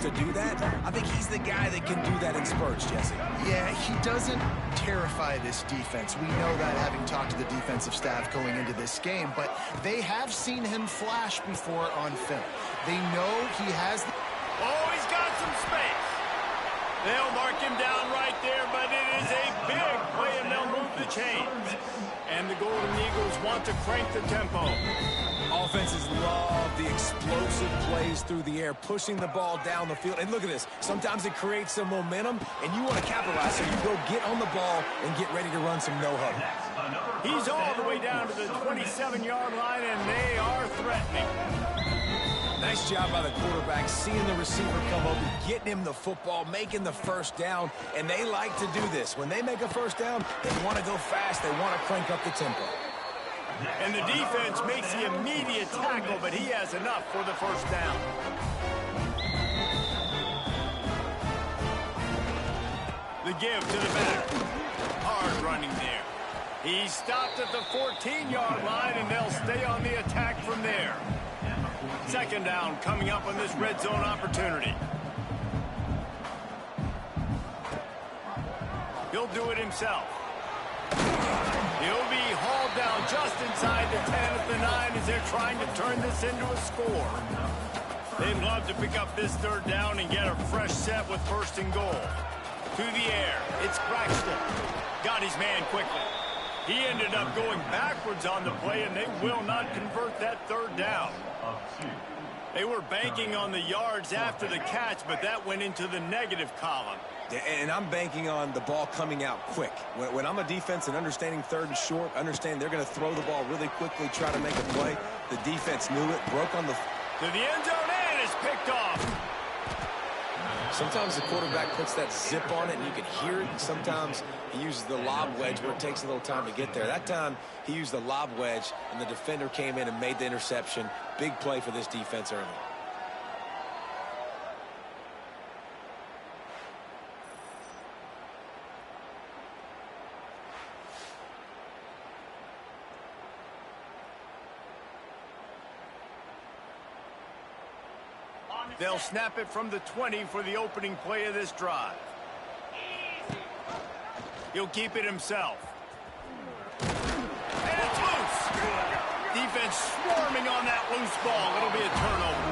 to do that. I think he's the guy that can do that in spurts, Jesse. Yeah, he doesn't terrify this defense. We know that, having talked to the defensive staff going into this game, but they have seen him flash before on film. They know he has the... Oh, he's got some space. They'll mark him down right there, but it is a big play, and they'll move the chains. And the Golden Eagles want to crank the tempo. Offenses love the explosive plays through the air, pushing the ball down the field. And look at this. Sometimes it creates some momentum, and you want to capitalize, so you go get on the ball and get ready to run some no-huddle. He's all the way down to the 27-yard line, and they are threatening. Nice job by the quarterback, seeing the receiver come open, getting him the football, making the first down, and they like to do this. When they make a first down, they want to go fast. They want to crank up the tempo. And the defense makes the immediate tackle, but he has enough for the first down. The give to the back. Hard running there. He's stopped at the 14-yard line, and they'll stay on the attack from there. Second down coming up on this red zone opportunity. He'll do it himself. He'll be hauled down just inside the 10 at the 9 as they're trying to turn this into a score. They'd love to pick up this third down and get a fresh set with first and goal. To the air, it's Braxton. Got his man quickly. He ended up going backwards on the play, and they will not convert that third down. They were banking on the yards after the catch, but that went into the negative column. And I'm banking on the ball coming out quick. When I'm a defense and understanding third and short, understand they're going to throw the ball really quickly, try to make a play. The defense knew it, broke on the... To the end zone, and it's picked off. Sometimes the quarterback puts that zip on it, and you can hear it. And sometimes he uses the lob wedge where it takes a little time to get there. That time, he used the lob wedge, and the defender came in and made the interception. Big play for this defense early. They'll snap it from the 20 for the opening play of this drive. He'll keep it himself. And it's loose. Defense swarming on that loose ball. It'll be a turnover.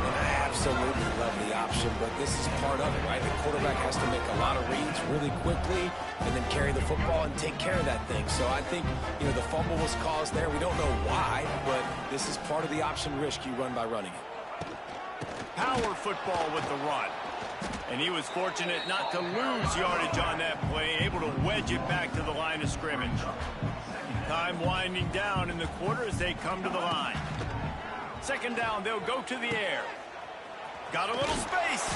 And I absolutely love the option, but this is part of it, right? The quarterback has to make a lot of reads really quickly and then carry the football and take care of that thing. So I think, the fumble was caused there. We don't know why, but this is part of the option risk you run by running it. Power football with the run. And he was fortunate not to lose yardage on that play, able to wedge it back to the line of scrimmage. Time winding down in the quarter as they come to the line. Second down, they'll go to the air. Got a little space.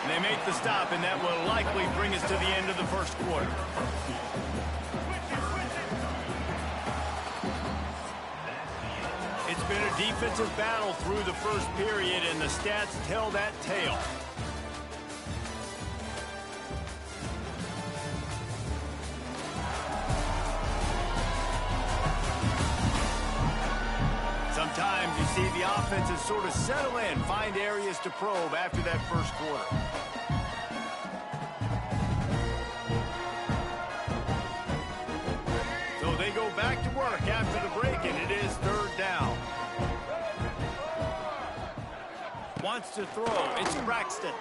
And they make the stop, and that will likely bring us to the end of the first quarter. It's been a defensive battle through the first period, and the stats tell that tale. Sometimes you see the offenses sort of settle in, find areas to probe after that first quarter. So they go back to work after the break, and it is third down. Wants to throw. It's Braxton.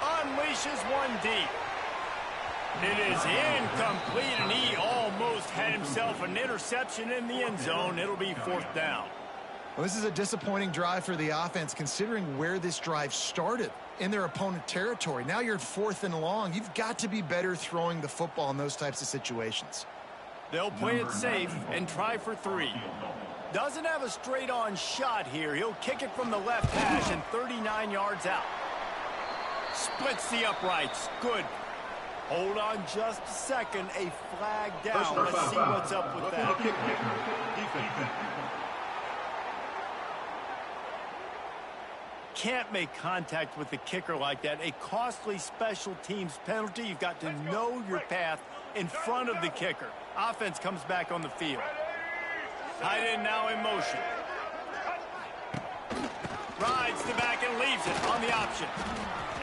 Unleashes one deep. It is incomplete, and he almost had himself an interception in the end zone. It'll be fourth down. Well, this is a disappointing drive for the offense, considering where this drive started in their opponent territory. Now you're at 4th and long. You've got to be better throwing the football in those types of situations. They'll play it safe and try for 3. Doesn't have a straight-on shot here. He'll kick it from the left hash and 39 yards out. Splits the uprights. Good. Hold on just a second. A flag down. Let's see what's up with that. Can't make contact with the kicker like that. A costly special teams penalty. You've got to know your path in front of the kicker. Offense comes back on the field. Tight end now in motion. Rides the back and leaves it on the option.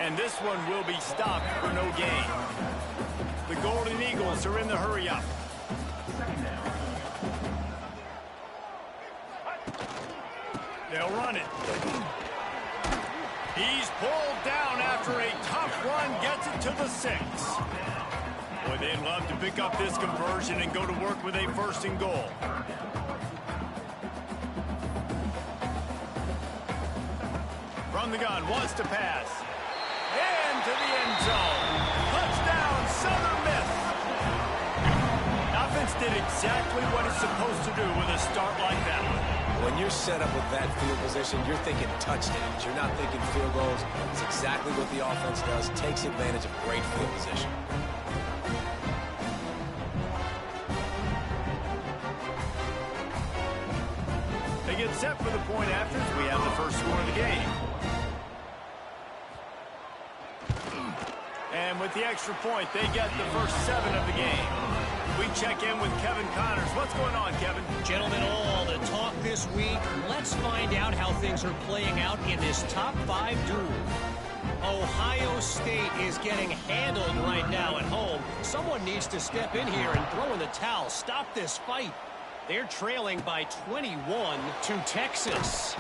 And this one will be stopped for no gain. The Golden Eagles are in the hurry-up. They'll run it. He's pulled down after a tough run, gets it to the 6. Boy, they'd love to pick up this conversion and go to work with a 1st and goal. From the gun, wants to pass. Into the end zone. Touchdown, Southern Miss. Offense did exactly what it's supposed to do with a start like that one. When you're set up with that field position, you're thinking touchdowns. You're not thinking field goals. It's exactly what the offense does. Takes advantage of great field position. They get set for the point after as we have the first score of the game. And with the extra point, they get the first 7 of the game. We check in with Kevin Connors. What's going on, Kevin? Gentlemen, all the talk this week. Let's find out how things are playing out in this top 5 duel. Ohio State is getting handled right now at home. Someone needs to step in here and throw in the towel. Stop this fight. They're trailing by 21 to Texas.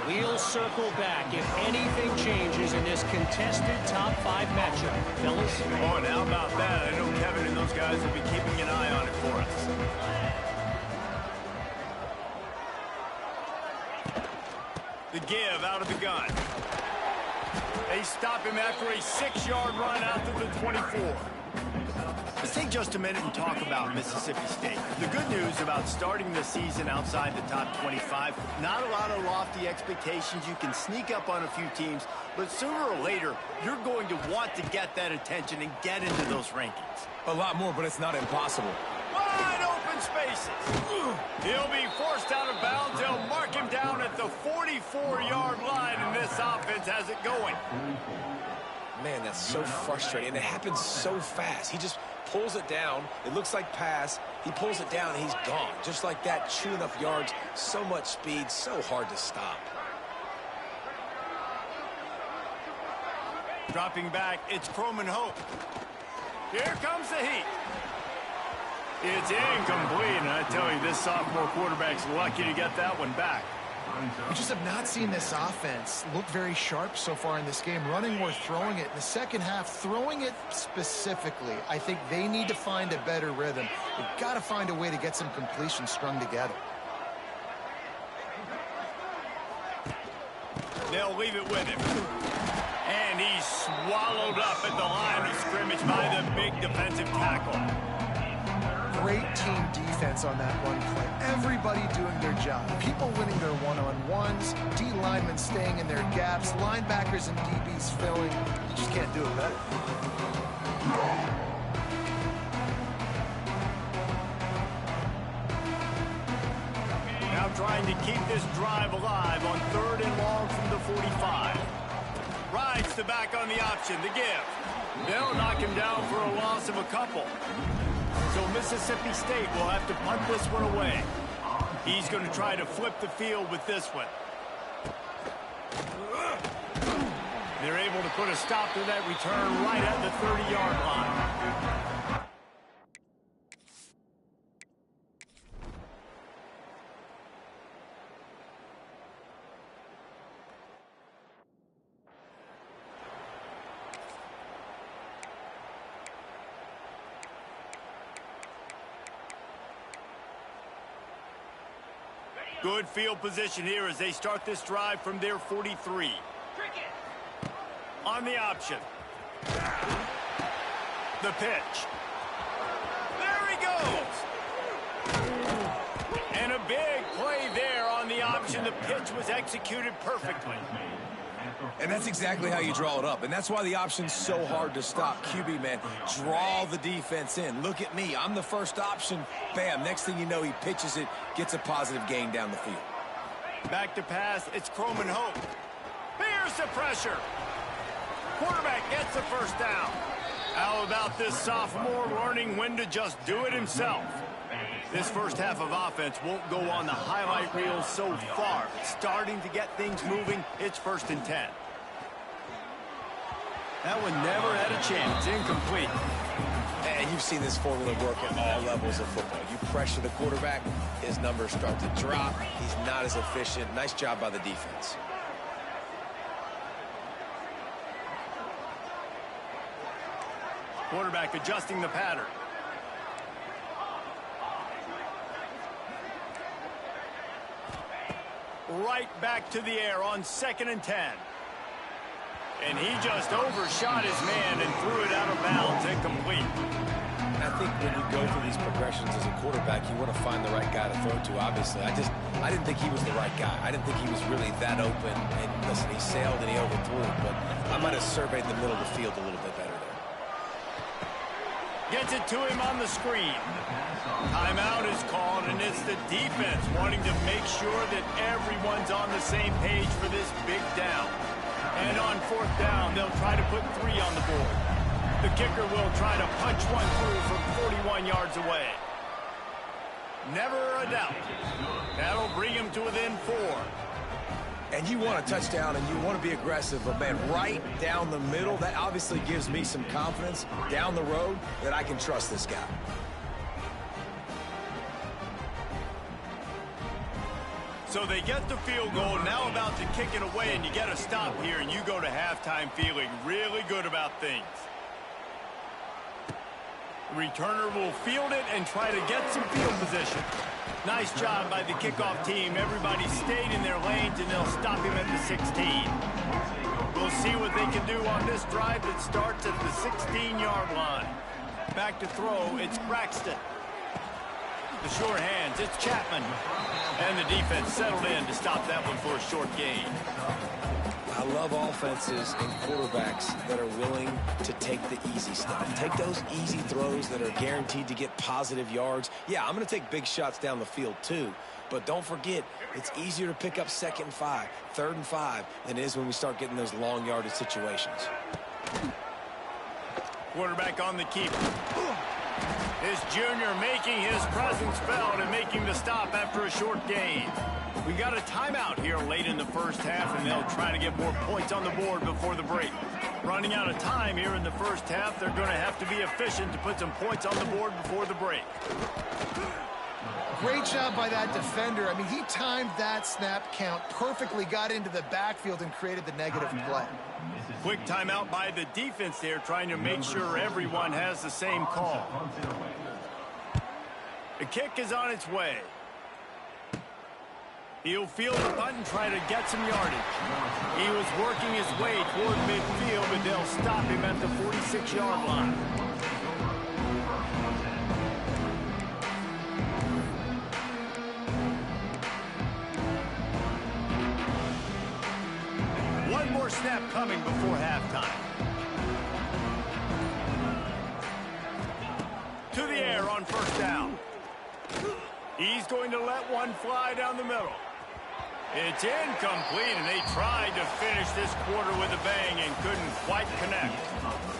We'll circle back if anything changes in this contested top 5 matchup. Fellas? Oh, and how about that? I know Kevin and those guys will be keeping an eye on it for us. The give out of the gun. They stop him after a 6-yard run out to the 24. Let's take just a minute and talk about Mississippi State. The good news about starting the season outside the top 25, not a lot of lofty expectations. You can sneak up on a few teams, but sooner or later, you're going to want to get that attention and get into those rankings. A lot more, but it's not impossible. Wide open spaces. He'll be forced out of bounds. They'll mark him down at the 44-yard line, and this offense has it going. Man, that's so frustrating, and it happens so fast. He just pulls it down. It looks like pass. He pulls it down, and he's gone. Just like that, chewing up yards, so much speed, so hard to stop. Dropping back, it's Croman Hope. Here comes the heat. It's incomplete, and I tell you, this sophomore quarterback's lucky to get that one back. We just have not seen this offense look very sharp so far in this game, running or throwing it. In the second half, throwing it specifically, I think they need to find a better rhythm. They've got to find a way to get some completions strung together. They'll leave it with him. And he's swallowed up at the line of scrimmage by the big defensive tackle. Great team defense on that run play. Everybody doing their job. People winning their one-on-ones, D linemen staying in their gaps, linebackers and DBs filling. You just can't do it better. Now trying to keep this drive alive on 3rd and long from the 45. Rides the back on the option, the give. They'll knock him down for a loss of a couple. So Mississippi State will have to punt this one away. He's going to try to flip the field with this one. They're able to put a stop to that return right at the 30-yard line. Good field position here as they start this drive from their 43. On the option. The pitch. There he goes. And a big play there on the option. The pitch was executed perfectly. And that's exactly how you draw it up. And that's why the option's so hard to stop. QB, man, draw the defense in. Look at me. I'm the first option. Bam. Next thing you know, he pitches it, gets a positive gain down the field. Back to pass. It's Croman Hope. Here's the pressure. Quarterback gets the first down. How about this sophomore learning when to just do it himself? This first half of offense won't go on the highlight reel so far. It's starting to get things moving. It's 1st and 10. That one never had a chance. Incomplete. And you've seen this formula work at all levels of football. You pressure the quarterback, his numbers start to drop. He's not as efficient. Nice job by the defense. Quarterback adjusting the pattern. Right back to the air on 2nd and 10. And he just overshot his man and threw it out of bounds, incomplete. I think when you go through these progressions as a quarterback, you want to find the right guy to throw to, obviously. I didn't think he was the right guy. I didn't think he was really that open. And listen, he sailed and he overthrew it, but I might have surveyed the middle of the field a little bit better there. Gets it to him on the screen. Timeout is called, and it's the defense wanting to make sure that everyone's on the same page for this big down. And on 4th down, they'll try to put 3 on the board. The kicker will try to punch one through from 41 yards away. Never a doubt. That'll bring him to within 4. And you want a touchdown and you want to be aggressive, but man, right down the middle, that obviously gives me some confidence down the road that I can trust this guy. So they get the field goal, now about to kick it away, and you get a stop here, and you go to halftime feeling really good about things. The returner will field it and try to get some field position. Nice job by the kickoff team. Everybody stayed in their lanes, and they'll stop him at the 16. We'll see what they can do on this drive that starts at the 16-yard line. Back to throw, it's Braxton. The short hands, it's Chapman. And the defense settled in to stop that one for a short gain. I love offenses and quarterbacks that are willing to take the easy stuff. Take those easy throws that are guaranteed to get positive yards. Yeah, I'm going to take big shots down the field too. But don't forget, it's easier to pick up 2nd and 5, 3rd and 5 than it is when we start getting those long yardage situations. Quarterback on the keeper. This junior making his presence felt and making the stop after a short gain. We got a timeout here late in the first half, and they'll try to get more points on the board before the break. Running out of time here in the first half, they're going to have to be efficient to put some points on the board before the break. Great job by that defender. I mean, he timed that snap count perfectly, got into the backfield and created the negative play. Quick timeout by the defense there, trying to make sure everyone has the same call. The kick is on its way. He'll field the punt and try to get some yardage. He was working his way toward midfield, but they'll stop him at the 46-yard line. One more snap coming before halftime. To the air on 1st down. He's going to let one fly down the middle. It's incomplete, and they tried to finish this quarter with a bang and couldn't quite connect.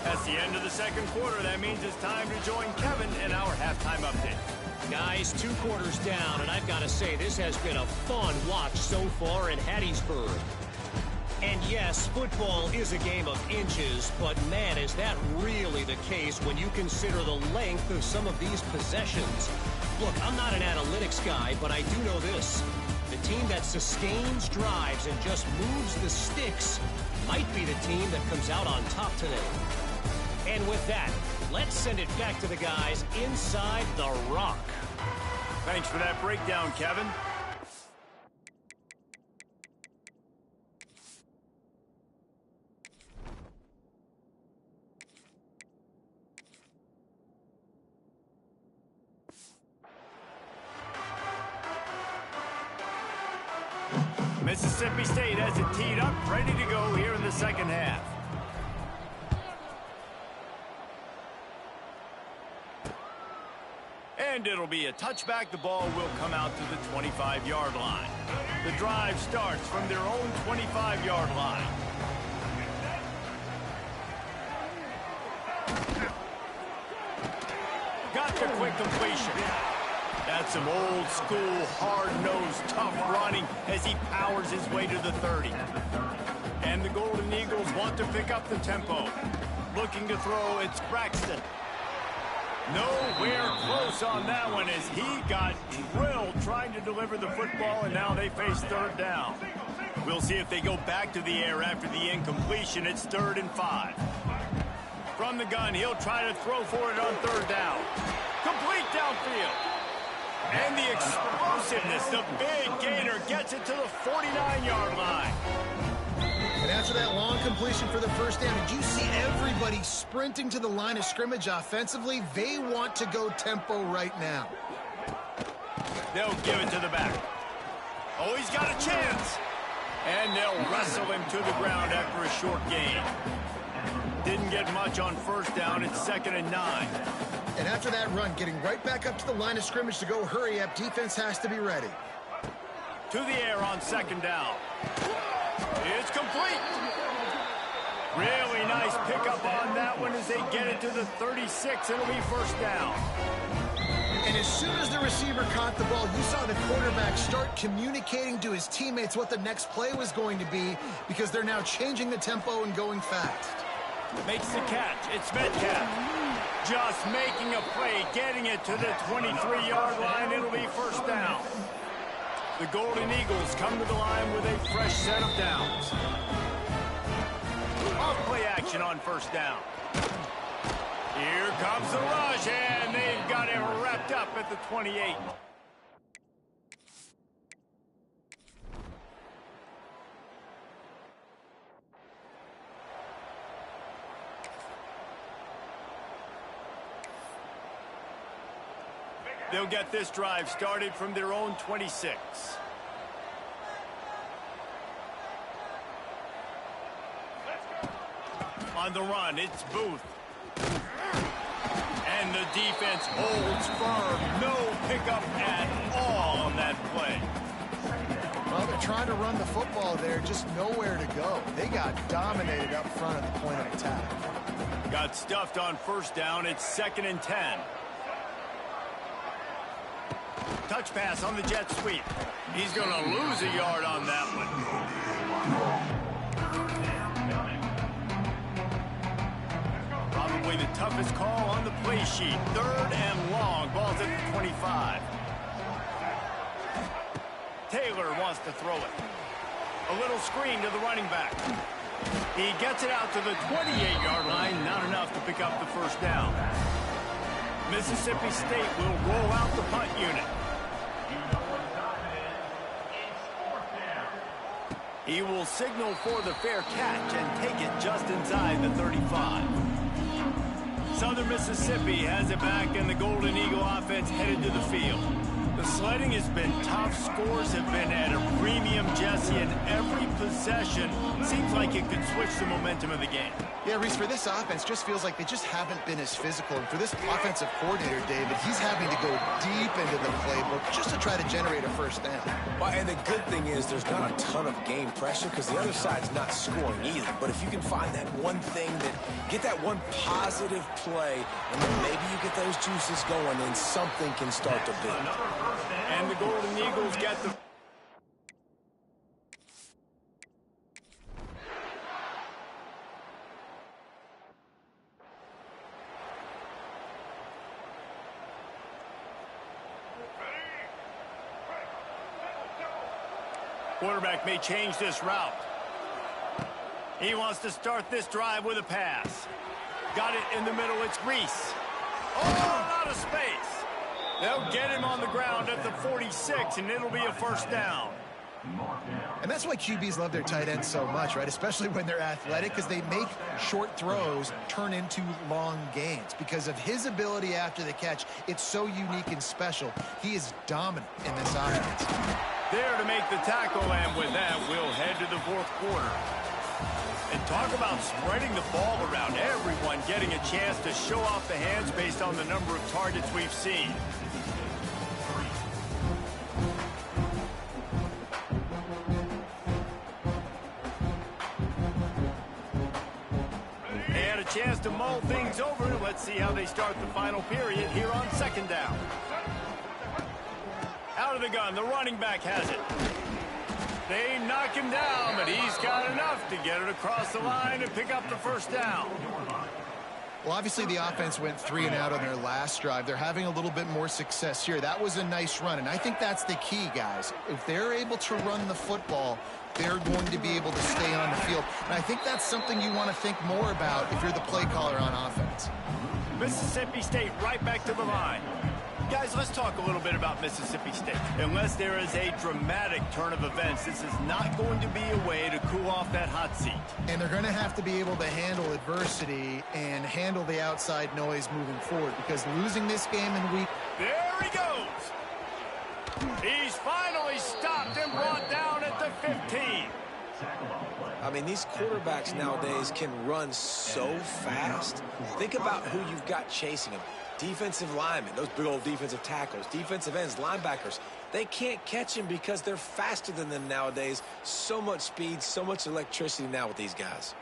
That's the end of the 2nd quarter. That means it's time to join Kevin in our halftime update. Guys, 2 quarters down, and I've got to say, this has been a fun watch so far in Hattiesburg. And yes, football is a game of inches, but man, is that really the case when you consider the length of some of these possessions. Look, I'm not an analytics guy, but I do know this. The team that sustains drives and just moves the sticks might be the team that comes out on top today. And with that, let's send it back to the guys inside the Rock. Thanks for that breakdown, Kevin. Mississippi State has it teed up, ready to go here in the 2nd half. And it'll be a touchback. The ball will come out to the 25-yard line. The drive starts from their own 25-yard line. Got the quick completion. That's some old-school, hard-nosed, tough running as he powers his way to the 30. And the Golden Eagles want to pick up the tempo. Looking to throw, it's Braxton. Nowhere close on that one as he got drilled trying to deliver the football, and now they face third down. We'll see if they go back to the air after the incompletion. It's 3rd and 5. From the gun, he'll try to throw for it on 3rd down. Complete downfield. And the explosiveness, the big gainer gets it to the 49-yard line. And after that long completion for the first down, did you see everybody sprinting to the line of scrimmage offensively? They want to go tempo right now. They'll give it to the back. Oh, he's got a chance. And they'll wrestle him to the ground after a short gain. Didn't get much on first down. It's 2nd and 9. And after that run, getting right back up to the line of scrimmage to go hurry up, defense has to be ready. To the air on 2nd down. It's complete. Really nice pickup on that one as they get it to the 36. It'll be 1st down. And as soon as the receiver caught the ball, you saw the quarterback start communicating to his teammates what the next play was going to be, because they're now changing the tempo and going fast. Makes the catch. It's Metcalf. Just making a play, getting it to the 23-yard line. It'll be 1st down. The Golden Eagles come to the line with a fresh set of downs. Off-play action on 1st down. Here comes the rush, and they've got him wrapped up at the 28. They'll get this drive started from their own 26. On the run, it's Booth. And the defense holds firm. No pickup at all on that play. Well, they're trying to run the football there, just nowhere to go. They got dominated up front at the point of attack. Got stuffed on 1st down. It's 2nd and 10. Touch pass on the jet sweep. He's going to lose a yard on that one. Probably the toughest call on the play sheet. 3rd and long. Ball's at the 25. Taylor wants to throw it. A little screen to the running back. He gets it out to the 28-yard line. Not enough to pick up the 1st down. Mississippi State will roll out the punt unit. He will signal for the fair catch and take it just inside the 35. Southern Mississippi has it back, and the Golden Eagle offense headed to the field. The sledding has been tough. Scores have been at a premium, Jesse, and every possession seems like it could switch the momentum of the game. Yeah, Reese, for this offense, just feels like they just haven't been as physical. And for this offensive coordinator, David, he's having to go deep into the playbook just to try to generate a 1st down. Well, and the good thing is there's not a ton of game pressure because the other side's not scoring either. But if you can find that one thing, get that one positive play, and then maybe you get those juices going, and something can start to build. And the Golden Eagles get the... Quarterback may change this route. He wants to start this drive with a pass. Got it in the middle. It's Reese. Oh, out of space. They'll get him on the ground at the 46, and it'll be a 1st down. And that's why QBs love their tight ends so much, right? Especially when they're athletic, because they make short throws turn into long gains. Because of his ability after the catch, it's so unique and special. He is dominant in this offense. There to make the tackle, and with that, we'll head to the 4th quarter. And talk about spreading the ball around. Everyone getting a chance to show off the hands based on the number of targets we've seen. And a chance to mull things over. Let's see how they start the final period here on 2nd down. to the gun. The running back has it. They knock him down, but he's got enough to get it across the line and pick up the first down. Well, obviously the offense went 3 and out on their last drive. They're having a little bit more success here. That was a nice run, and I think that's the key, guys. If they're able to run the football, they're going to be able to stay on the field. And I think that's something you want to think more about if you're the play caller on offense. Mississippi State right back to the line. Guys, let's talk a little bit about Mississippi State. Unless there is a dramatic turn of events, this is not going to be a way to cool off that hot seat. And they're going to have to be able to handle adversity and handle the outside noise moving forward, because losing this game in week... There he goes! He's finally stopped and brought down at the 15. I mean, these quarterbacks nowadays can run so fast. Think about who you've got chasing them. Defensive linemen, those big old defensive tackles, defensive ends, linebackers. They can't catch him because they're faster than them nowadays. So much speed, so much electricity now with these guys.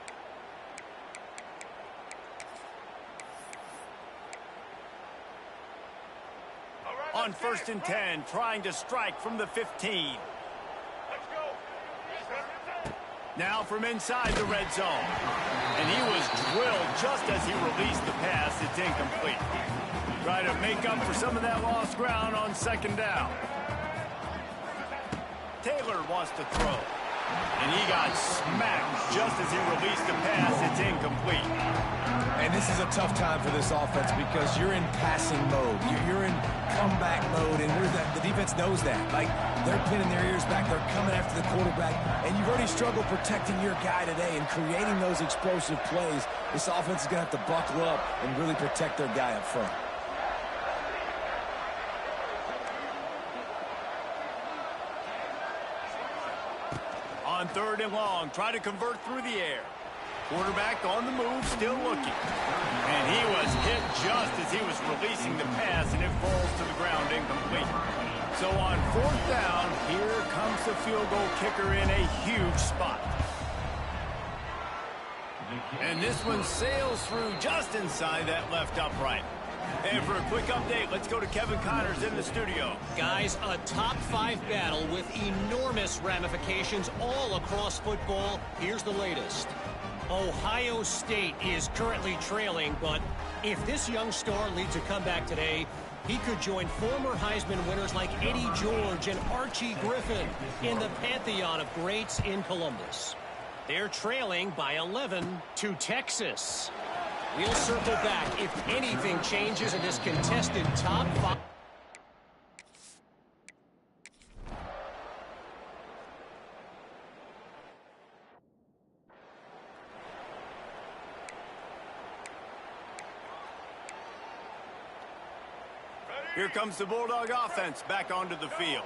On 1st and 10, trying to strike from the 15. Now from inside the red zone. And he was drilled just as he released the pass. It's incomplete. Try to make up for some of that lost ground on 2nd down. Taylor wants to throw. And he got smacked just as he released the pass. It's incomplete. And this is a tough time for this offense because you're in passing mode. You're in comeback mode, and the defense knows that. Like, they're pinning their ears back. They're coming after the quarterback, and you've already struggled protecting your guy today and creating those explosive plays. This offense is going to have to buckle up and really protect their guy up front. On 3rd and long, try to convert through the air. Quarterback on the move, still looking. And he was hit just as he was releasing the pass, and it falls to the ground incomplete. So on 4th down, here comes the field goal kicker in a huge spot. And this one sails through just inside that left upright. And for a quick update, let's go to Kevin Connors in the studio. Guys, a top 5 battle with enormous ramifications all across football. Here's the latest. Ohio State is currently trailing, but if this young star leads a comeback today, he could join former Heisman winners like Eddie George and Archie Griffin in the pantheon of greats in Columbus. They're trailing by 11 to Texas. We'll circle back if anything changes in this contested top 5. Here comes the Bulldog offense back onto the field.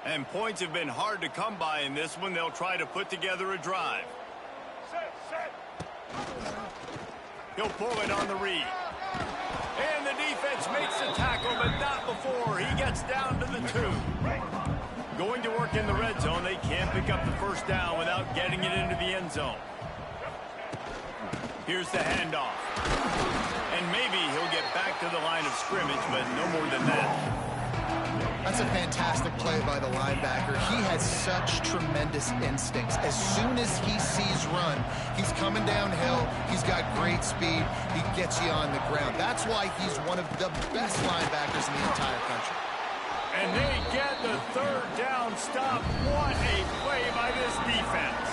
And points have been hard to come by in this one. They'll try to put together a drive. He'll pull it on the read. And the defense makes the tackle, but not before he gets down to the 2. Going to work in the red zone. They can't pick up the first down without getting it into the end zone. Here's the handoff. And maybe he'll get back to the line of scrimmage, but no more than that. That's a fantastic play by the linebacker. He has such tremendous instincts. As soon as he sees run, he's coming downhill. He's got great speed. He gets you on the ground. That's why he's one of the best linebackers in the entire country. And they get the 3rd down stop. What a play by this defense.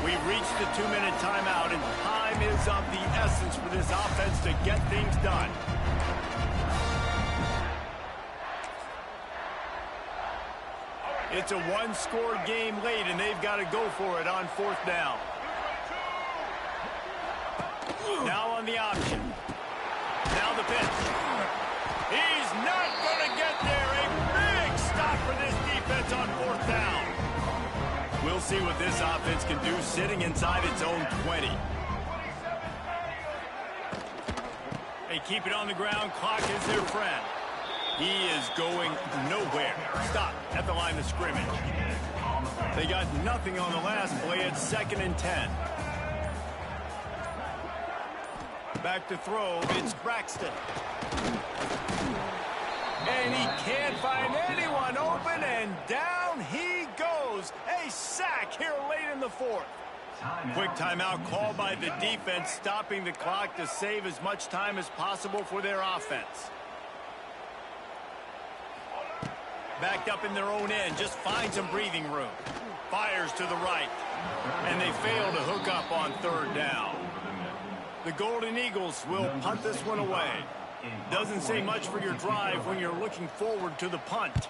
We've reached the 2-minute timeout, and time is of the essence for this offense to get things done. It's a 1-score game late, and they've got to go for it on 4th down. Now on the option. Now the pitch. He's not going to get there. A big stop for this defense on 4th down. We'll see what this offense can do sitting inside its own 20. They keep it on the ground. Clock is their friend. He is going nowhere. Stop at the line of scrimmage. They got nothing on the last play. It's 2nd and 10. Back to throw. It's Braxton. And he can't find anyone open, and down he goes. A sack here late in the fourth. Quick timeout called by the defense, stopping the clock to save as much time as possible for their offense. Backed up in their own end, just find some breathing room. Fires to the right, and they fail to hook up on third down. The Golden Eagles will punt this one away. Doesn't say much for your drive when you're looking forward to the punt.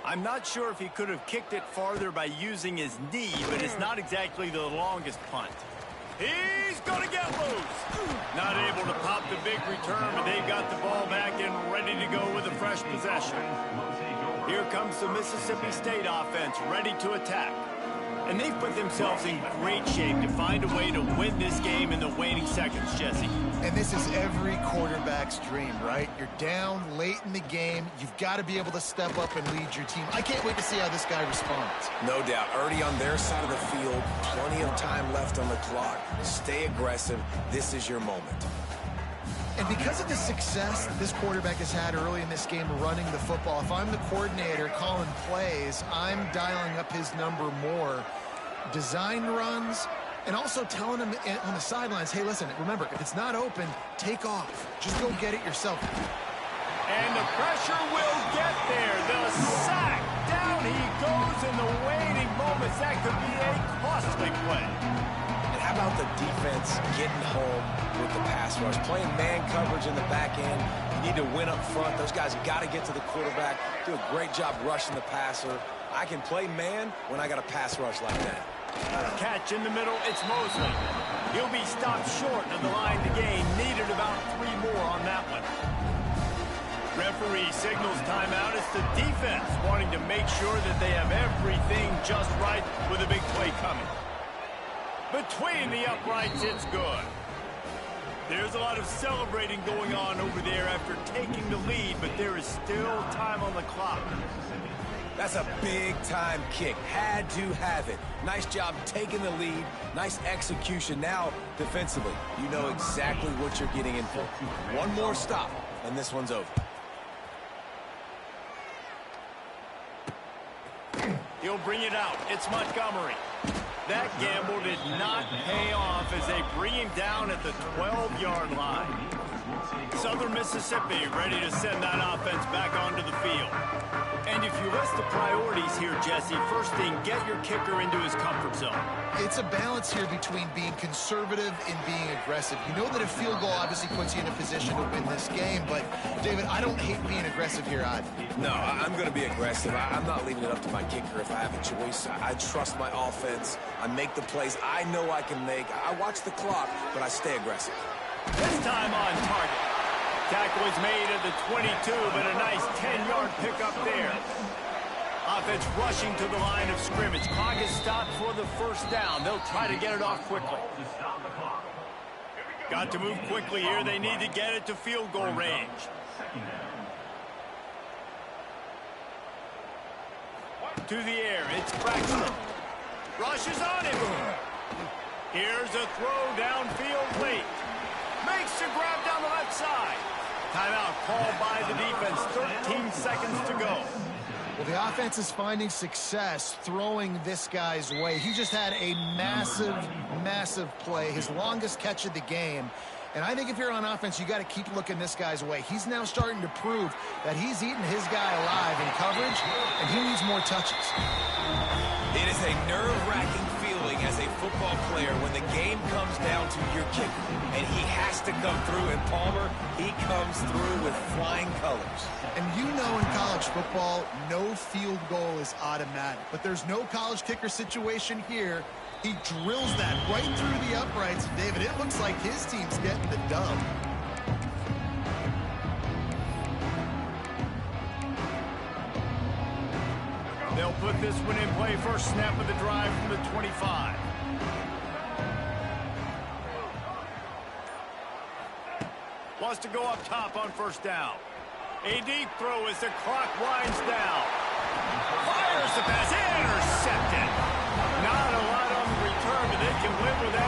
I'm not sure if he could have kicked it farther by using his knee, but it's not exactly the longest punt. He's going to get loose. Not able to pop the big return, but they've got the ball back and ready to go with a fresh possession. Here comes the Mississippi State offense, ready to attack. And they've put themselves in great shape to find a way to win this game in the waning seconds, Jesse. And this is every quarterback's dream, right? You're down late in the game. You've got to be able to step up and lead your team. I can't wait to see how this guy responds. No doubt. Already on their side of the field, plenty of time left on the clock. Stay aggressive. This is your moment. And because of the success that this quarterback has had early in this game running the football, if I'm the coordinator calling plays, I'm dialing up his number more. Design runs, and also telling him on the sidelines, hey, listen, remember, if it's not open, take off. Just go get it yourself. And the pressure will get there. The sack. Down he goes in the waiting moments. That could be a costly play. And how about the defense getting home with the pass rush? Playing man coverage in the back end. You need to win up front. Those guys got to get to the quarterback. Do a great job rushing the passer. I can play man when I got a pass rush like that. Catch in the middle. It's Mosley. He'll be stopped short of the line to gain. Needed about 3 more on that one. Referee signals timeout. It's the defense wanting to make sure that they have everything just right with a big play coming. Between the uprights, it's good. There's a lot of celebrating going on over there after taking the lead, but there is still time on the clock. That's a big-time kick. Had to have it. Nice job taking the lead. Nice execution. Now, defensively, you know exactly what you're getting in for. One more stop, and this one's over. He'll bring it out. It's Montgomery. That gamble did not pay off as they bring him down at the 12-yard line. Southern Mississippi ready to send that offense back onto the field. And if you list the priorities here, Jesse, first thing, get your kicker into his comfort zone. It's a balance here between being conservative and being aggressive. You know that a field goal obviously puts you in a position to win this game, but, David, I don't hate being aggressive here either. No, I'm going to be aggressive. I'm not leaving it up to my kicker if I have a choice. I trust my offense. I make the plays I know I can make. I watch the clock, but I stay aggressive. This time on target. Tackle is made at the 22, but a nice 10-yard pickup there. Offense rushing to the line of scrimmage. Clock is stopped for the first down. They'll try to get it off quickly. Got to move quickly here. They need to get it to field goal range. To the air. It's Braxton. Rushes on him. Here's a throw downfield late. Makes the grab down the left side. Timeout called by the defense. 13 seconds to go. Well, the offense is finding success throwing this guy's way. He just had a massive, massive play, his longest catch of the game. And I think if you're on offense, you got to keep looking this guy's way. He's now starting to prove that he's eating his guy alive in coverage, and he needs more touches. It is a nerve-wracking feeling as a football player when the game comes down to your kicker. And he has to come through. And Palmer, he comes through with flying colors. And you know in college football, no field goal is automatic. But there's no college kicker situation here. He drills that right through the uprights. David, it looks like his team's getting the dub. They'll put this one in play. First snap of the drive from the 25. Wants to go up top on first down. A deep throw as the clock winds down. Fires the pass. Intercepted. Not a lot on the return, but they can live with that.